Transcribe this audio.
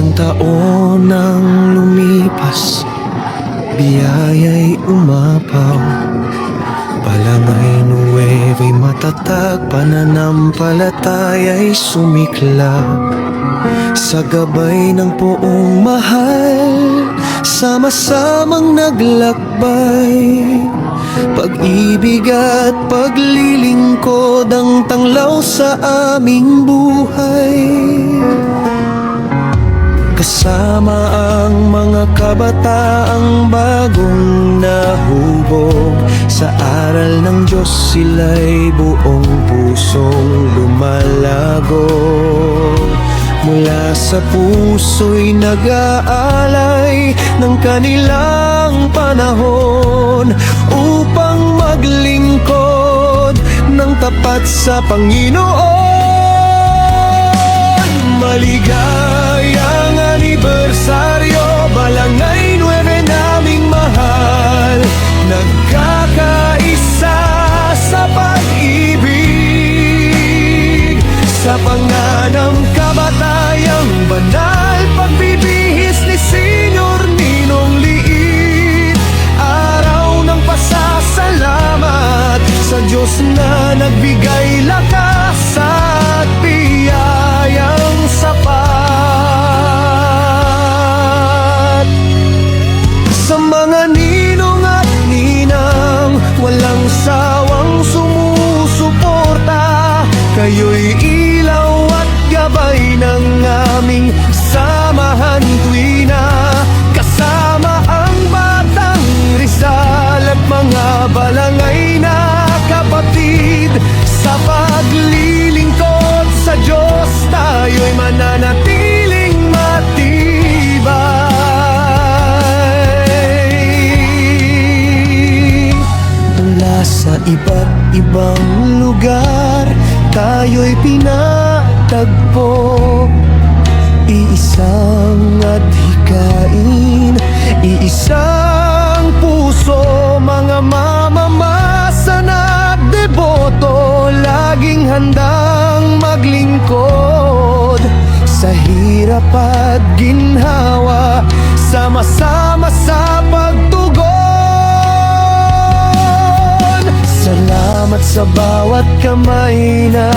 Ilang taon nang lumipas, biyaya'y umapaw. Palangay nuweba'y matatag, pananampalataya'y sumiklab. Sa gabay ng poong mahal, sama-samang naglakbay. Pag-ibig at paglilingkod ang tanglaw sa aming buhay. Kasama ang mga kabataang bagong nahubog, sa aral ng Diyos sila'y buong pusong lumalago. Mula sa puso'y nag-aalay ng kanilang panahon upang maglingkod ng tapat sa Panginoon. Maligayang anibersaryo, Balangay 9 naming mahal, nagkakaisa sa pag-ibig, sa pananampalatayang banal, pagbibihis ni Senyor Ninong Liit, araw ng pasasalamat sa Diyos na nagbigay lakas at biyayang sapat. Sa mga ninong at ninang walang sawang sumusuporta, kayo'y ilaw at gabay ng aming samahan tuwi na kasama ang Batang Rizal at mga balangay na kapatid. Sa paglilingkod sa Diyos, tayo'y mananatiling matibay. Mula sa iba't ibang lugar, tayo'y pinatagpo. Iisang adhikain, iisang puso, mga mamamasan at deboto, laging handang maglingkod sa hirap at ginhawa, sama-sama sa pagtugon. Salamat sa bawat kamay na